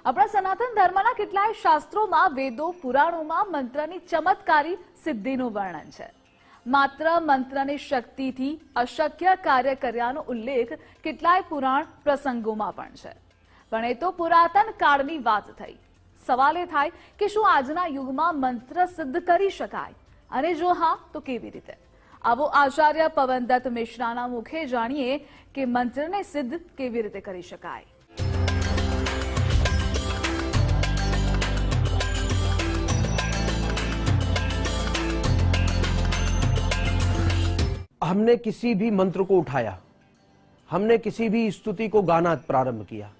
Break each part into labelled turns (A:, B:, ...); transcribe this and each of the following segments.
A: આપણા સનાતન ધર્મના કેટલાય શાસ્ત્રોમાં, વેદો, પુરાણોમાં મંત્રની ચમત્કારી સિદ્ધિનું વર્ણન છે। માત્ર મંત્રની શક્તિથી અશક્ય કાર્ય કર્યાનો ઉલ્લેખ કેટલાય પુરાણ પ્રસંગોમાં પણ છે। પણ એ તો પુરાતન કાળની વાત થઈ। સવાલ એ થાય કે શું આજના યુગમાં મંત્ર સિદ્ધ કરી શકાય, અને જો હા તો કેવી રીતે? આવો આચાર્ય પવનદત્ત મિશ્રાના મુખે જાણીએ કે મંત્રને સિદ્ધ કેવી રીતે કરી શકાય।
B: हमने किसी भी मंत्र को उठाया, हमने किसी भी स्तुति को गाना प्रारंभ किया।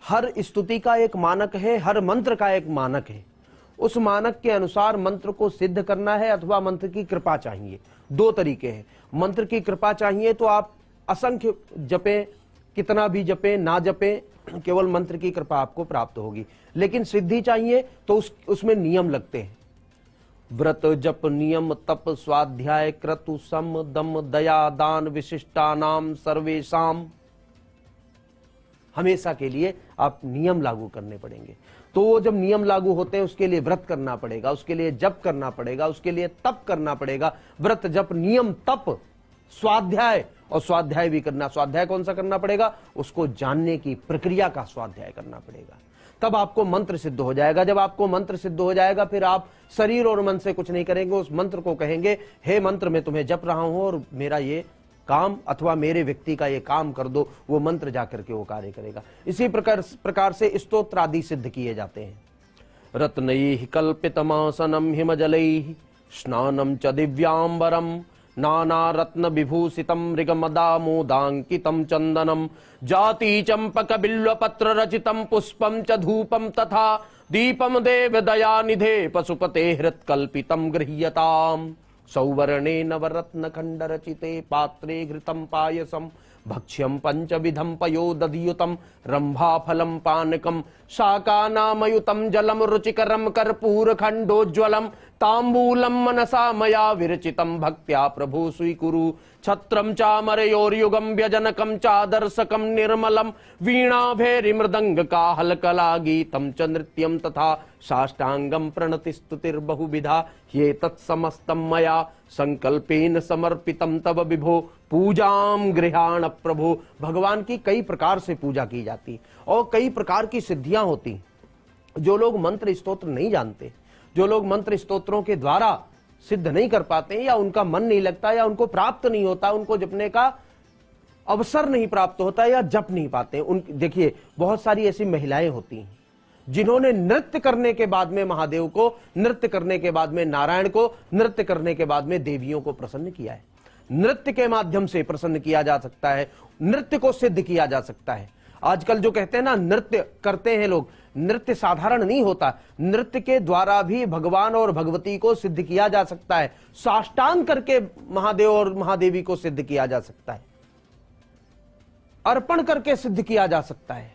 B: हर स्तुति का एक मानक है, हर मंत्र का एक मानक है। उस मानक के अनुसार मंत्र को सिद्ध करना है अथवा मंत्र की कृपा चाहिए। दो तरीके हैं। मंत्र की कृपा चाहिए तो आप असंख्य जपें, कितना भी जपें ना जपें, केवल मंत्र की कृपा आपको प्राप्त होगी। लेकिन सिद्धि चाहिए तो उसमें नियम लगते हैं। व्रत जप नियम तप स्वाध्याय क्रतु सम दम दया दान विशिष्टानाम सर्वेशाम, हमेशा के लिए आप नियम लागू करने पड़ेंगे। तो वो जब नियम लागू होते हैं उसके लिए व्रत करना पड़ेगा, उसके लिए जप करना पड़ेगा, उसके लिए तप करना पड़ेगा। व्रत जप नियम तप स्वाध्याय, और स्वाध्याय भी करना। स्वाध्याय कौन सा करना पड़ेगा? उसको जानने की प्रक्रिया का स्वाध्याय करना पड़ेगा, तब आपको मंत्र सिद्ध हो जाएगा। जब आपको मंत्र सिद्ध हो जाएगा फिर आप शरीर और मन से कुछ नहीं करेंगे, उस मंत्र को कहेंगे, हे मंत्र मैं तुम्हें जप रहा हूं और मेरा ये काम अथवा मेरे व्यक्ति का ये काम कर दो। वो मंत्र जाकर के वो कार्य करेगा। इसी प्रकार से स्तोत्र आदि सिद्ध किए जाते हैं। रत्नैः कल्पितमासनं हिमजलैः स्नानं च दिव्यांबरम नाना रत्न विभूषितं मृगमदामोदांकितं चंदनम जाति चंपक बिल्वपत्र रचितं पुष्पं च धूपं तथा दीपं देव दयानिधे पशुपते हृत्कल्पितं गृह्यताम् सौवर्णे नवरत्न खंड रचिते पात्रे घृतं पायसं भक्ष्यं पंचविधं पयोदधियुतं रंभाफलं पानकं शाकानामयुतं जलं रुचिकरं कर्पूर खंडोज्ज्वलं तांबूलं मनसा मया विरचितं भक्त्या प्रभो स्वीकुरु छत्रं चामरयोर्युगं व्यजनकं चादर्शकं निर्मलं वीणाभैर्मृदंगकाहलकला गीतं च नृत्यं तथा साष्टांगं प्रणतिस्तुतिर्बहुविधा ये तत्समस्तं मया संकल्पेन समर्पितं तव विभो पूजां गृहाण प्रभो। भगवान की कई प्रकार से पूजा की जाती और कई प्रकार की सिद्धियां होती। जो लोग मंत्र स्तोत्र नहीं जानते, जो लोग मंत्र स्तोत्रों के द्वारा सिद्ध नहीं कर पाते, या उनका मन नहीं लगता, या उनको प्राप्त नहीं होता, उनको जपने का अवसर नहीं प्राप्त होता, या जप नहीं पाते। उन देखिए बहुत सारी ऐसी महिलाएं होती हैं जिन्होंने नृत्य करने के बाद में महादेव को, नृत्य करने के बाद में नारायण को, नृत्य करने के बाद में देवियों को प्रसन्न किया है। नृत्य के माध्यम से प्रसन्न किया जा सकता है, नृत्य को सिद्ध किया जा सकता है। आजकल जो कहते हैं ना नृत्य करते हैं लोग, नृत्य साधारण नहीं होता। नृत्य के द्वारा भी भगवान और भगवती को सिद्ध किया जा सकता है। साष्टांग करके महादेव और महादेवी को सिद्ध किया जा सकता है, अर्पण करके सिद्ध किया जा सकता है,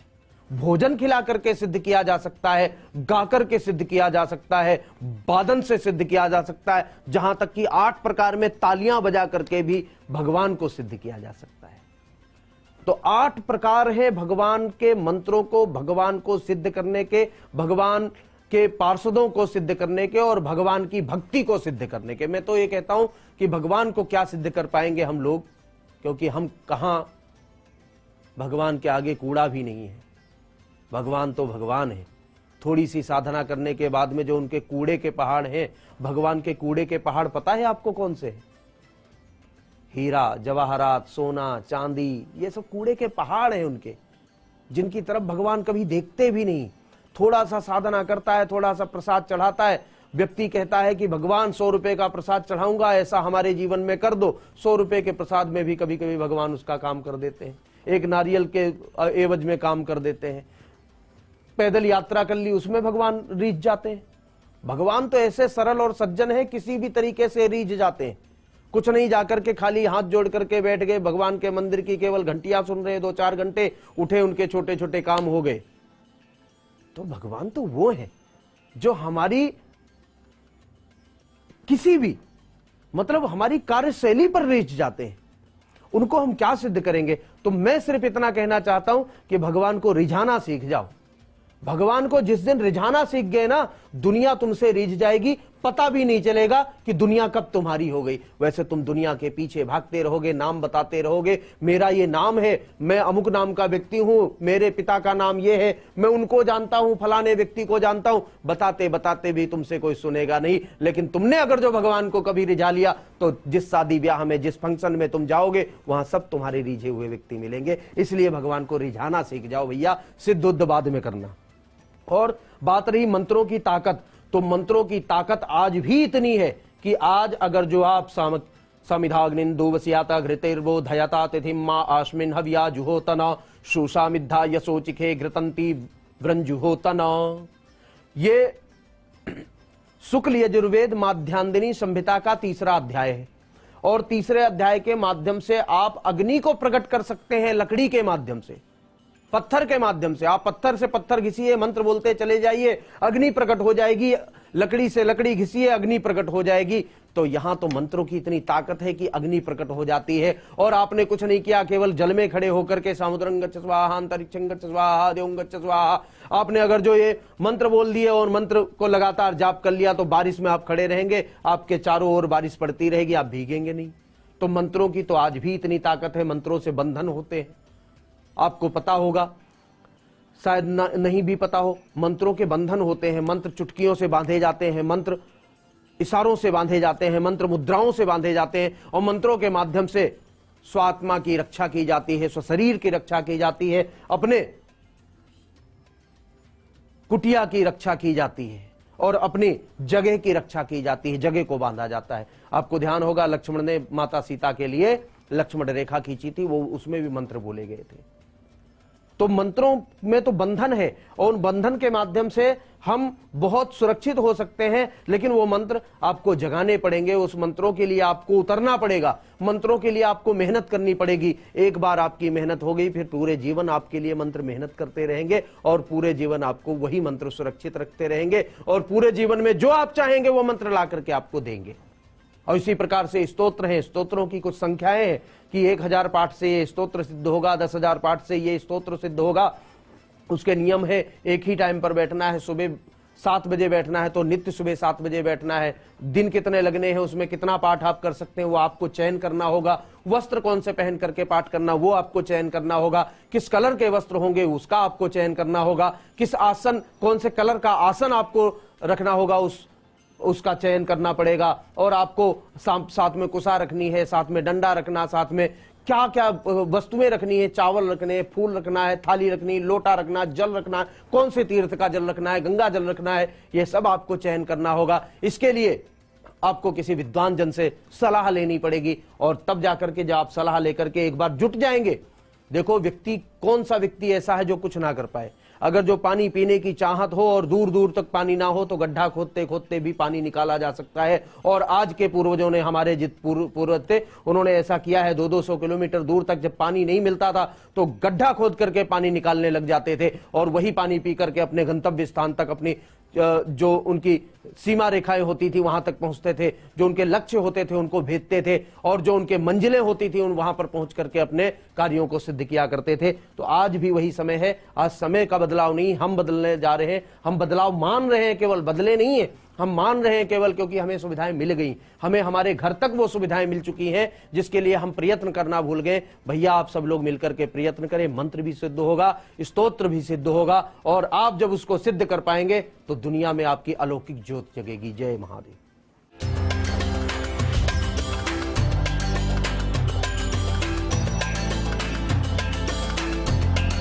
B: भोजन खिला करके सिद्ध किया जा सकता है, गा करके सिद्ध किया जा सकता है, वादन से सिद्ध किया जा सकता है, जहां तक कि 8 प्रकार में तालियां बजा करके भी भगवान को सिद्ध किया जा सकता है। तो 8 प्रकार है भगवान के मंत्रों को, भगवान को सिद्ध करने के, भगवान के पार्षदों को सिद्ध करने के और भगवान की भक्ति को सिद्ध करने के। मैं तो ये कहता हूं कि भगवान को क्या सिद्ध कर पाएंगे हम लोग, क्योंकि हम कहां, भगवान के आगे कूड़ा भी नहीं है। भगवान तो भगवान है। थोड़ी सी साधना करने के बाद में जो उनके कूड़े के पहाड़ हैं, भगवान के कूड़े के पहाड़ पता है आपको कौन से हैं? हीरा जवाहरात सोना चांदी, ये सब कूड़े के पहाड़ हैं उनके, जिनकी तरफ भगवान कभी देखते भी नहीं। थोड़ा सा साधना करता है, थोड़ा सा प्रसाद चढ़ाता है, व्यक्ति कहता है कि भगवान 100 रुपए का प्रसाद चढ़ाऊंगा, ऐसा हमारे जीवन में कर दो। 100 रुपए के प्रसाद में भी कभी कभी भगवान उसका काम कर देते हैं, एक नारियल के एवज में काम कर देते हैं। पैदल यात्रा कर ली, उसमें भगवान रीझ जाते हैं। भगवान तो ऐसे सरल और सज्जन है, किसी भी तरीके से रीझ जाते हैं। कुछ नहीं, जाकर के खाली हाथ जोड़ करके बैठ गए, भगवान के मंदिर की केवल घंटियां सुन रहे, 2-4 घंटे उठे, उनके छोटे छोटे काम हो गए। तो भगवान तो वो है जो हमारी किसी भी मतलब हमारी कार्यशैली पर रीझ जाते हैं। उनको हम क्या सिद्ध करेंगे? तो मैं सिर्फ इतना कहना चाहता हूं कि भगवान को रिझाना सीख जाओ। भगवान को जिस दिन रिझाना सीख गए ना, दुनिया तुमसे रिझ जाएगी, पता भी नहीं चलेगा कि दुनिया कब तुम्हारी हो गई। वैसे तुम दुनिया के पीछे भागते रहोगे, नाम बताते रहोगे, मेरा ये नाम है, मैं अमुक नाम का व्यक्ति हूं, मेरे पिता का नाम ये है, मैं उनको जानता हूं, फलाने व्यक्ति को जानता हूं, बताते बताते भी तुमसे कोई सुनेगा नहीं। लेकिन तुमने अगर जो भगवान को कभी रिझा लिया, तो जिस शादी ब्याह में, जिस फंक्शन में तुम जाओगे, वहां सब तुम्हारे रिझे हुए व्यक्ति मिलेंगे। इसलिए भगवान को रिझाना सीख जाओ भैया, सिद्ध उद्ध बाद में करना। और बात रही मंत्रों की ताकत, तो मंत्रों की ताकत आज भी इतनी है कि आज अगर जो आप समिधाग्निंदु वस्याता घृतेर्वो धयता तिथिम मा आश्मिन हव्या जुहोतना शुषामिद्धा यशोचिखे घृतंती व्रंजुहोतना। ये शुक्ल यजुर्वेद माध्यान्दिनी संहिता का तीसरा अध्याय है। और तीसरे अध्याय के माध्यम से आप अग्नि को प्रकट कर सकते हैं, लकड़ी के माध्यम से, पत्थर के माध्यम से। आप पत्थर से पत्थर घिसिए, मंत्र बोलते चले जाइए, अग्नि प्रकट हो जाएगी। लकड़ी से लकड़ी घिसिए, अग्नि प्रकट हो जाएगी। तो यहां तो मंत्रों की इतनी ताकत है कि अग्नि प्रकट हो जाती है। और आपने कुछ नहीं किया, केवल जल में खड़े होकर के समुद्रं गच्छ स्वाहा, अंतरिक्षं गच्छ स्वाहा, देवं गच्छ स्वाहा, आपने अगर जो ये मंत्र बोल दिए और मंत्र को लगातार जाप कर लिया, तो बारिश में आप खड़े रहेंगे, आपके चारों ओर बारिश पड़ती रहेगी, आप भीगेंगे नहीं। तो मंत्रों की तो आज भी इतनी ताकत है। मंत्रों से बंधन होते हैं, आपको पता होगा, शायद नहीं भी पता हो, मंत्रों के बंधन होते हैं। मंत्र चुटकियों से बांधे जाते हैं, मंत्र इशारों से बांधे जाते हैं, मंत्र मुद्राओं से बांधे जाते हैं। और मंत्रों के माध्यम से स्वात्मा की रक्षा की जाती है, स्वशरीर की रक्षा की जाती है, अपने कुटिया की रक्षा की जाती है, और अपनी जगह की रक्षा की जाती है, जगह को बांधा जाता है। आपको ध्यान होगा, लक्ष्मण ने माता सीता के लिए लक्ष्मण रेखा खींची थी, वो उसमें भी मंत्र बोले गए थे। तो मंत्रों में तो बंधन है, और उन बंधन के माध्यम से हम बहुत सुरक्षित हो सकते हैं। लेकिन वो मंत्र आपको जगाने पड़ेंगे, उस मंत्रों के लिए आपको उतरना पड़ेगा, मंत्रों के लिए आपको मेहनत करनी पड़ेगी। एक बार आपकी मेहनत हो गई, फिर पूरे जीवन आपके लिए मंत्र मेहनत करते रहेंगे, और पूरे जीवन आपको वही मंत्र सुरक्षित रखते रहेंगे, और पूरे जीवन में जो आप चाहेंगे वो मंत्र ला करके आपको देंगे। और इसी प्रकार से स्तोत्र हैं, स्तोत्रों की कुछ संख्याएं हैं कि 1000 पाठ से ये स्तोत्र सिद्ध होगा, 10,000 पाठ से ये स्तोत्र सिद्ध होगा। उसके नियम है, एक ही टाइम पर बैठना है, सुबह 7 बजे बैठना है तो नित्य सुबह 7 बजे बैठना है। दिन कितने लगने हैं, उसमें कितना पाठ आप कर सकते हैं वो आपको चयन करना होगा। वस्त्र कौन से पहन करके पाठ करना वो आपको चयन करना होगा। किस कलर के वस्त्र होंगे उसका आपको चयन करना होगा। किस आसन, कौन से कलर का आसन आपको रखना होगा, उसका चयन करना पड़ेगा। और आपको साथ में कुसा रखनी है, साथ में डंडा रखना, साथ में क्या क्या वस्तुएं रखनी है, चावल रखने, फूल रखना है, थाली रखनी, लोटा रखना, जल रखना है, कौन से तीर्थ का जल रखना है, गंगा जल रखना है, ये सब आपको चयन करना होगा। इसके लिए आपको किसी विद्वान जन से सलाह लेनी पड़ेगी, और तब जाकर के जब आप सलाह लेकर के एक बार जुट जाएंगे, देखो व्यक्ति, कौन सा व्यक्ति ऐसा है जो कुछ ना कर पाए। अगर जो पानी पीने की चाहत हो और दूर दूर तक पानी ना हो, तो गड्ढा खोदते खोदते भी पानी निकाला जा सकता है। और आज के पूर्वजों ने, हमारे जित पूर्वज थे, उन्होंने ऐसा किया है। 200-200 किलोमीटर दूर तक जब पानी नहीं मिलता था तो गड्ढा खोद करके पानी निकालने लग जाते थे, और वही पानी पी करके अपने गंतव्य स्थान तक, अपनी जो उनकी सीमा रेखाएं होती थी वहां तक पहुंचते थे, जो उनके लक्ष्य होते थे उनको भेदते थे, और जो उनके मंजिलें होती थी उन वहां पर पहुंच करके अपने कार्यों को सिद्ध किया करते थे। तो आज भी वही समय है। आज समय का बदलाव नहीं, हम बदलने जा रहे हैं। हम बदलाव मान रहे हैं, केवल बदले नहीं है, हम मान रहे हैं केवल क्योंकि हमें सुविधाएं मिल गई, हमें हमारे घर तक वो सुविधाएं मिल चुकी हैं जिसके लिए हम प्रयत्न करना भूल गए। भैया आप सब लोग मिलकर के प्रयत्न करें, मंत्र भी सिद्ध होगा, स्तोत्र भी सिद्ध होगा, और आप जब उसको सिद्ध कर पाएंगे तो दुनिया में आपकी अलौकिक ज्योत जगेगी। जय महादेव।